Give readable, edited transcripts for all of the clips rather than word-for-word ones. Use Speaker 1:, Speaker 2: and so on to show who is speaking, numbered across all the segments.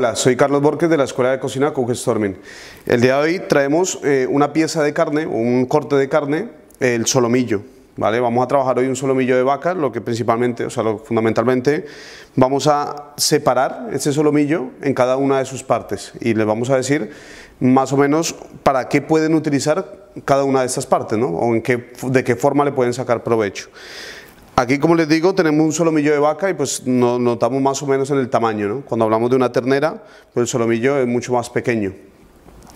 Speaker 1: Hola, soy Carlos Borges de la Escuela de Cocina Cook Storming. El día de hoy traemos una pieza de carne, un corte de carne, el solomillo. ¿Vale? Vamos a trabajar hoy un solomillo de vaca, lo que principalmente, fundamentalmente, vamos a separar ese solomillo en cada una de sus partes y les vamos a decir más o menos para qué pueden utilizar cada una de estas partes, ¿no? O de qué forma le pueden sacar provecho. Aquí, como les digo, tenemos un solomillo de vaca y pues nos notamos más o menos en el tamaño, ¿no? Cuando hablamos de una ternera, pues el solomillo es mucho más pequeño.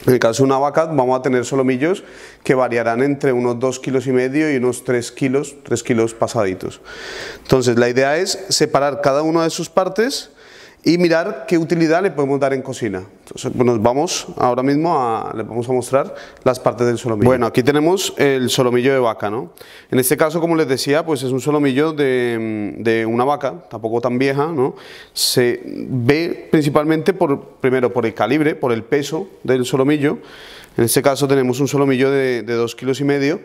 Speaker 1: En el caso de una vaca vamos a tener solomillos que variarán entre unos 2,5 kilos y unos 3 kilos pasaditos. Entonces la idea es separar cada una de sus partes y mirar qué utilidad le podemos dar en cocina. Entonces pues nos vamos ahora mismo les vamos a mostrar las partes del solomillo. Bueno, aquí tenemos el solomillo de vaca, ¿no? En este caso, como les decía, pues es un solomillo de una vaca, tampoco tan vieja, ¿no? Se ve principalmente primero por el calibre, por el peso del solomillo. En este caso tenemos un solomillo de 2,5 kilos,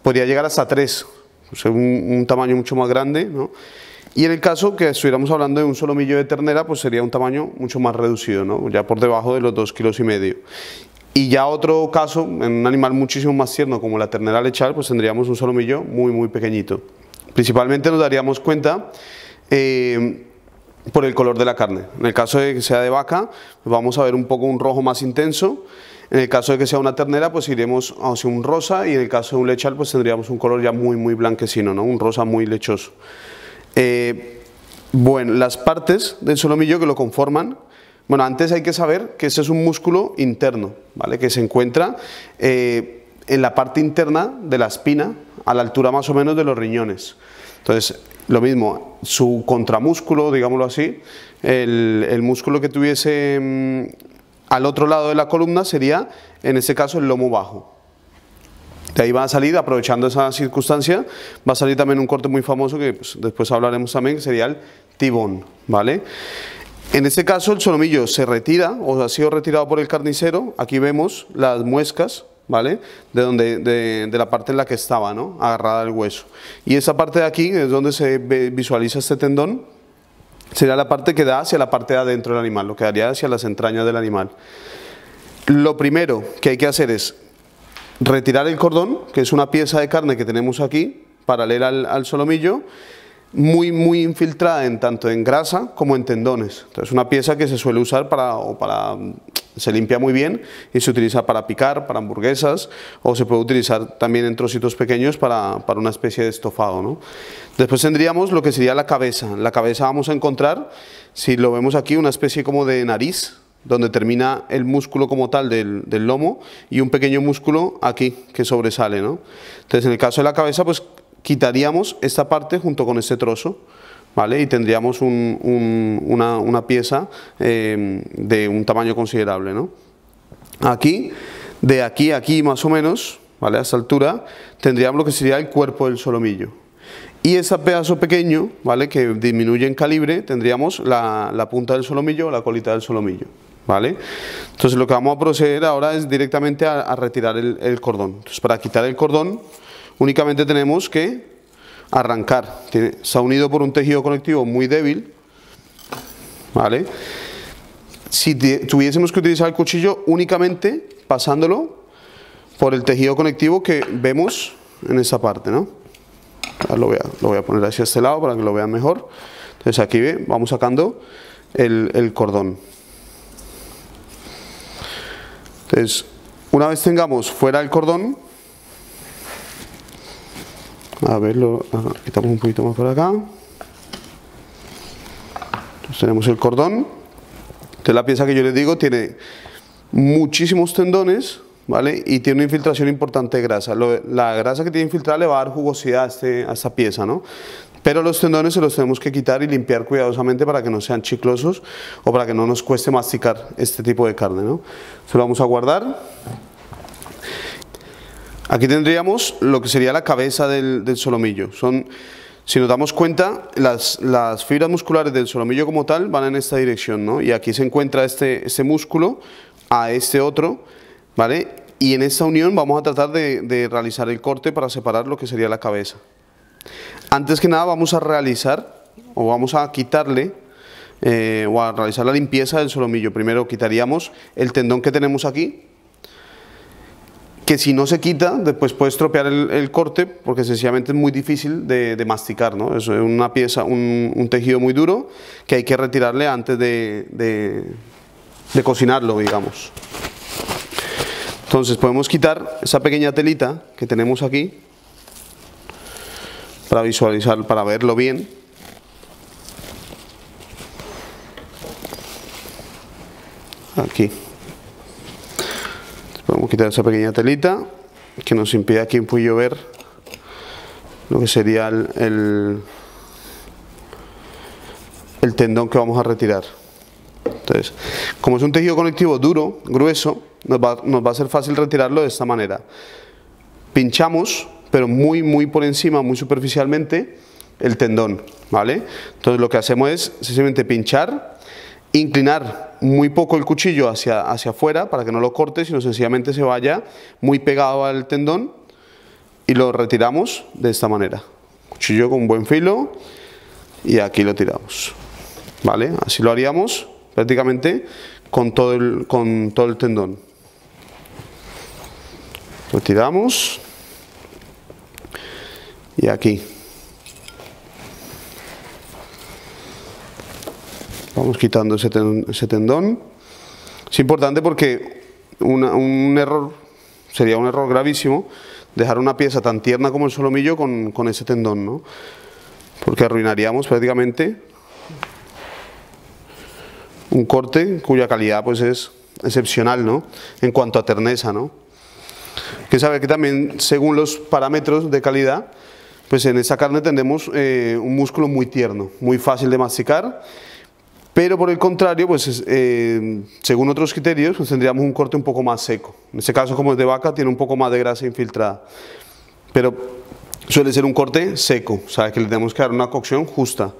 Speaker 1: podría llegar hasta 3, o sea, un tamaño mucho más grande, ¿no? Y en el caso que estuviéramos hablando de un solomillo de ternera, pues sería un tamaño mucho más reducido, ¿no? Ya por debajo de los 2,5 kilos. Y ya otro caso, en un animal muchísimo más tierno como la ternera lechal, pues tendríamos un solomillo muy pequeñito. Principalmente nos daríamos cuenta por el color de la carne. En el caso de que sea de vaca, pues vamos a ver un poco un rojo más intenso. En el caso de que sea una ternera, pues iremos hacia un rosa, y en el caso de un lechal, pues tendríamos un color ya muy blanquecino, ¿no? Un rosa muy lechoso. Bueno, las partes del solomillo que lo conforman, bueno, antes hay que saber que este es un músculo interno, ¿vale? Que se encuentra en la parte interna de la espina, a la altura más o menos de los riñones. Entonces, lo mismo, su contramúsculo, digámoslo así, el músculo que tuviese al otro lado de la columna sería, en este caso, el lomo bajo. De ahí va a salir, aprovechando esa circunstancia, va a salir también un corte muy famoso que pues, después hablaremos también, que sería el tibón, ¿vale? En este caso el solomillo se retira, o ha sido retirado por el carnicero. Aquí vemos las muescas, ¿vale? De la parte en la que estaba, ¿no? Agarrada al hueso. Y esa parte de aquí es donde se visualiza este tendón, sería la parte que da hacia la parte de adentro del animal, lo que daría hacia las entrañas del animal. Lo primero que hay que hacer es retirar el cordón, que es una pieza de carne que tenemos aquí, paralela al solomillo, muy infiltrada tanto en grasa como en tendones. Entonces, una pieza que se suele usar se limpia muy bien y se utiliza para picar, para hamburguesas, o se puede utilizar también en trocitos pequeños para una especie de estofado, ¿no? Después tendríamos lo que sería la cabeza. En la cabeza vamos a encontrar, si lo vemos aquí, una especie como de nariz, donde termina el músculo como tal del lomo, y un pequeño músculo aquí que sobresale, ¿no? Entonces, en el caso de la cabeza, pues quitaríamos esta parte junto con este trozo, ¿vale? Y tendríamos una pieza de un tamaño considerable, ¿no? Aquí, de aquí a aquí más o menos, ¿vale? A esta altura, tendríamos lo que sería el cuerpo del solomillo. Y ese pedazo pequeño, ¿vale? Que disminuye en calibre, tendríamos la punta del solomillo o la colita del solomillo, ¿vale? Entonces lo que vamos a proceder ahora es directamente a retirar el cordón. Entonces, para quitar el cordón únicamente tenemos que arrancar. Está unido por un tejido conectivo muy débil, ¿vale? Si tuviésemos que utilizar el cuchillo, únicamente pasándolo por el tejido conectivo que vemos en esta parte, ¿no? Lo voy a poner hacia este lado para que lo vean mejor. Entonces aquí vamos sacando el cordón. Entonces, una vez tengamos fuera el cordón, a ver, quitamos un poquito más por acá. Entonces tenemos el cordón. Entonces la pieza que yo les digo tiene muchísimos tendones, ¿vale? Y tiene una infiltración importante de grasa. La grasa que tiene infiltrada le va a dar jugosidad a esta pieza, ¿no? Pero los tendones se los tenemos que quitar y limpiar cuidadosamente para que no sean chiclosos o para que no nos cueste masticar este tipo de carne, ¿no? Se lo vamos a guardar. Aquí tendríamos lo que sería la cabeza del solomillo. Si nos damos cuenta, las fibras musculares del solomillo como tal van en esta dirección, ¿no? Y aquí se encuentra este músculo a este otro, ¿vale? Y en esta unión vamos a tratar de realizar el corte para separar lo que sería la cabeza. Antes que nada vamos a realizar, o vamos a quitarle o a realizar la limpieza del solomillo. Primero quitaríamos el tendón que tenemos aquí, que si no se quita, después puede estropear el corte, porque sencillamente es muy difícil de masticar, ¿no? Eso es una pieza, un tejido muy duro que hay que retirarle antes de cocinarlo, digamos. Entonces podemos quitar esa pequeña telita que tenemos aquí para visualizar, para verlo bien. Aquí. Podemos quitar esa pequeña telita que nos impide aquí un poquillo ver lo que sería el tendón que vamos a retirar. Entonces, como es un tejido conectivo duro, grueso, nos va a ser fácil retirarlo de esta manera. Pinchamos, pero muy por encima, muy superficialmente, el tendón, ¿vale? Entonces lo que hacemos es sencillamente pinchar, inclinar muy poco el cuchillo hacia afuera para que no lo corte, sino sencillamente se vaya muy pegado al tendón y lo retiramos de esta manera. Cuchillo con un buen filo y aquí lo tiramos, ¿vale? Así lo haríamos prácticamente con todo el tendón. Lo tiramos y aquí. Vamos quitando ese tendón. Es importante porque un error, sería un error gravísimo, dejar una pieza tan tierna como el solomillo con ese tendón, ¿no? Porque arruinaríamos prácticamente un corte cuya calidad pues es excepcional, ¿no? En cuanto a terneza, ¿no? Hay que saber que también según los parámetros de calidad, pues en esta carne tendremos un músculo muy tierno, muy fácil de masticar. Pero por el contrario, pues según otros criterios, pues tendríamos un corte un poco más seco. En este caso, como es de vaca, tiene un poco más de grasa infiltrada. Pero suele ser un corte seco, o sea que le tenemos que dar una cocción justa.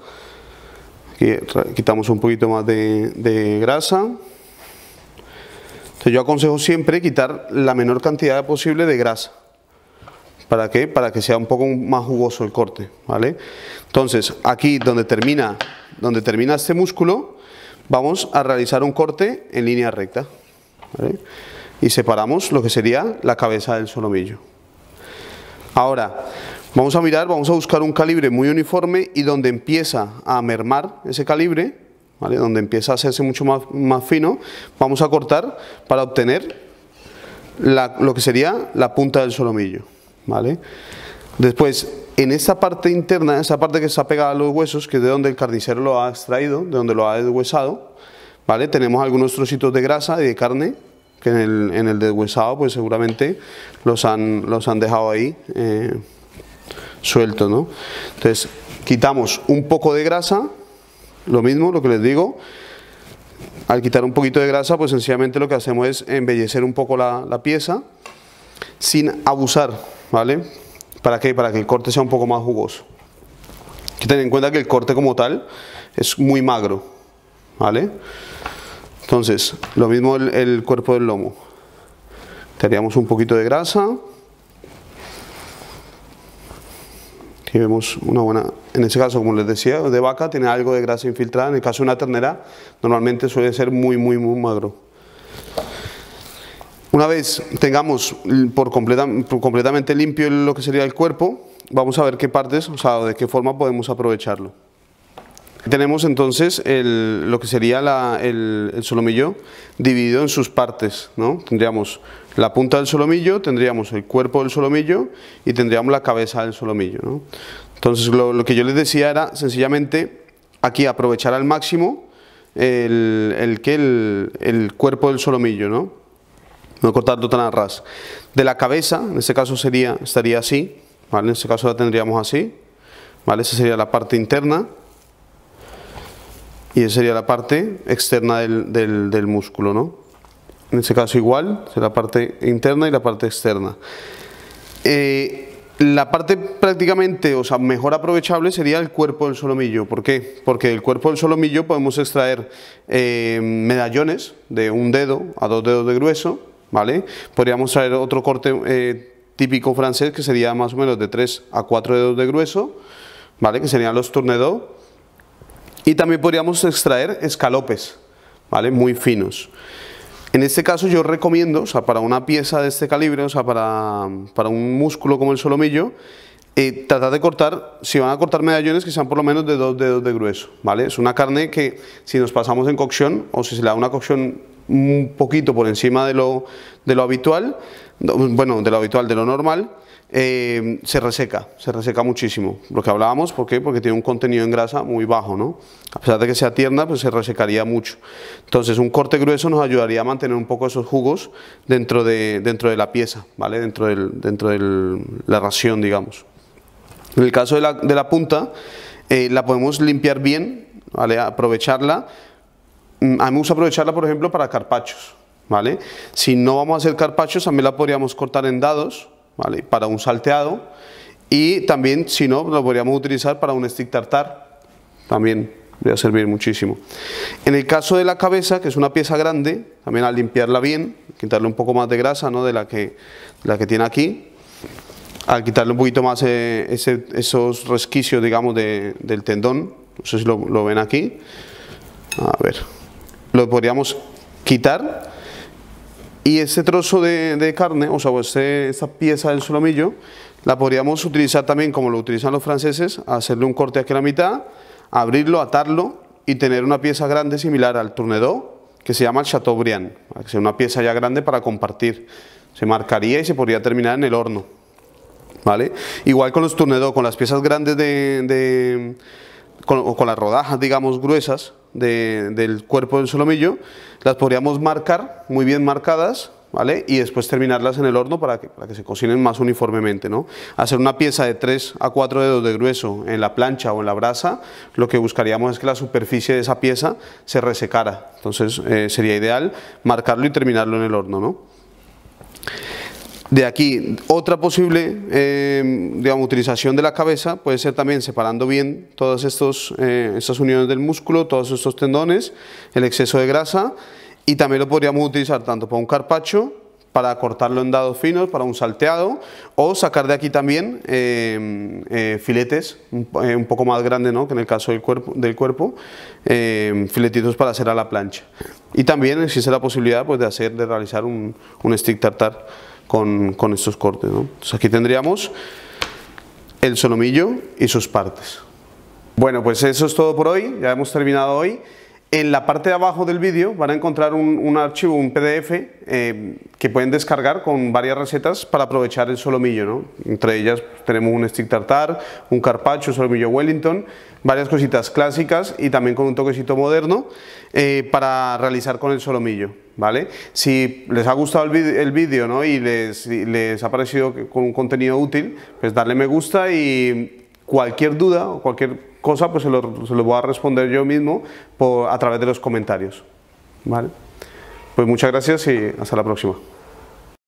Speaker 1: Aquí quitamos un poquito más de grasa. Entonces yo aconsejo siempre quitar la menor cantidad posible de grasa. ¿Para qué? Para que sea un poco más jugoso el corte, ¿vale? Entonces aquí donde termina este músculo, vamos a realizar un corte en línea recta, ¿vale? Y separamos lo que sería la cabeza del solomillo. Ahora vamos a mirar, vamos a buscar un calibre muy uniforme y donde empieza a mermar ese calibre, ¿vale? Donde empieza a hacerse mucho más fino, vamos a cortar para obtener lo que sería la punta del solomillo, ¿vale? Después, en esta parte interna, esa parte que está pegada a los huesos, que es de donde el carnicero lo ha extraído, de donde lo ha deshuesado, ¿vale? Tenemos algunos trocitos de grasa y de carne, que en el deshuesado pues seguramente los han dejado ahí sueltos, ¿no? Entonces, quitamos un poco de grasa, lo mismo, lo que les digo. Al quitar un poquito de grasa, pues sencillamente lo que hacemos es embellecer un poco la pieza, sin abusar, ¿vale? ¿Para qué? Para que el corte sea un poco más jugoso. Hay que tener en cuenta que el corte como tal es muy magro, ¿vale? Entonces, lo mismo el cuerpo del lomo. Tiraríamos un poquito de grasa. Aquí vemos una buena, en este caso, como les decía, de vaca tiene algo de grasa infiltrada. En el caso de una ternera, normalmente suele ser muy magro. Una vez tengamos por completamente limpio lo que sería el cuerpo, vamos a ver qué partes, o sea, de qué forma podemos aprovecharlo. Tenemos entonces lo que sería el solomillo dividido en sus partes, ¿no? Tendríamos la punta del solomillo, tendríamos el cuerpo del solomillo y tendríamos la cabeza del solomillo, ¿no? Entonces lo que yo les decía era sencillamente aquí aprovechar al máximo el cuerpo del solomillo, ¿no? No cortarlo tan a ras. De la cabeza, en este caso estaría así, ¿vale? En este caso la tendríamos así, ¿vale? Esa sería la parte interna y esa sería la parte externa del músculo, ¿no? En este caso igual, será la parte interna y la parte externa. La parte prácticamente, o sea, mejor aprovechable sería el cuerpo del solomillo. ¿Por qué? Porque del cuerpo del solomillo podemos extraer medallones de 1 dedo a 2 dedos de grueso, ¿vale? Podríamos traer otro corte típico francés que sería más o menos de 3 a 4 dedos de grueso, ¿vale? Que serían los tournedos. Y también podríamos extraer escalopes, ¿vale? Muy finos. En este caso yo recomiendo, o sea, para una pieza de este calibre, o sea, para un músculo como el solomillo, tratar de cortar, si van a cortar medallones, que sean por lo menos de 2 dedos de grueso, ¿vale? Es una carne que si nos pasamos en cocción, o si se le da una cocción un poquito por encima de lo habitual, bueno, de lo normal, se reseca muchísimo. Lo que hablábamos, ¿por qué? Porque tiene un contenido en grasa muy bajo, ¿no? A pesar de que sea tierna, pues se resecaría mucho. Entonces un corte grueso nos ayudaría a mantener un poco esos jugos dentro de la pieza, ¿vale? Dentro de la ración, digamos. En el caso de la punta, la podemos limpiar bien, ¿vale? Aprovecharla. A mí me gusta aprovecharla, por ejemplo, para carpachos, ¿vale? Si no vamos a hacer carpachos, también la podríamos cortar en dados, ¿vale? Para un salteado, y también, si no, lo podríamos utilizar para un stick tartar, también voy a servir muchísimo. En el caso de la cabeza, que es una pieza grande, también al limpiarla bien, quitarle un poco más de grasa, ¿no? de la que tiene aquí, al quitarle un poquito más esos resquicios, digamos, del tendón, no sé si lo ven aquí, a ver, lo podríamos quitar. Y este trozo de carne, o sea, esta pieza del solomillo, la podríamos utilizar también como lo utilizan los franceses, hacerle un corte aquí a la mitad, abrirlo, atarlo y tener una pieza grande similar al tournedos, que se llama el Chateaubriand, que sea una pieza ya grande para compartir. Se marcaría y se podría terminar en el horno, ¿vale? Igual con los tournedos, con las piezas grandes con las rodajas, digamos, gruesas del cuerpo del solomillo, las podríamos marcar muy bien marcadas, ¿vale? Y después terminarlas en el horno para que se cocinen más uniformemente, ¿no? Hacer una pieza de 3 a 4 dedos de grueso en la plancha o en la brasa, lo que buscaríamos es que la superficie de esa pieza se resecara. Entonces sería ideal marcarlo y terminarlo en el horno, ¿no? De aquí, otra posible digamos, utilización de la cabeza puede ser también separando bien todas estas uniones del músculo, todos estos tendones, el exceso de grasa, y también lo podríamos utilizar tanto para un carpaccio, para cortarlo en dados finos, para un salteado, o sacar de aquí también filetes un poco más grandes, ¿no? que en el caso del cuerpo, filetitos para hacer a la plancha. Y también existe la posibilidad pues, de realizar un stick tartar con estos cortes, ¿no? Entonces aquí tendríamos el solomillo y sus partes. Bueno, pues eso es todo por hoy, ya hemos terminado hoy. En la parte de abajo del vídeo van a encontrar un archivo, un PDF que pueden descargar con varias recetas para aprovechar el solomillo, ¿no? Entre ellas tenemos un stick tartar, un carpaccio, solomillo Wellington, varias cositas clásicas y también con un toquecito moderno para realizar con el solomillo, ¿vale? Si les ha gustado el vídeo, ¿no? y les ha parecido con un contenido útil, pues darle me gusta, y cualquier duda o cualquier cosa pues se lo voy a responder yo mismo a través de los comentarios, ¿vale? Pues muchas gracias y hasta la próxima.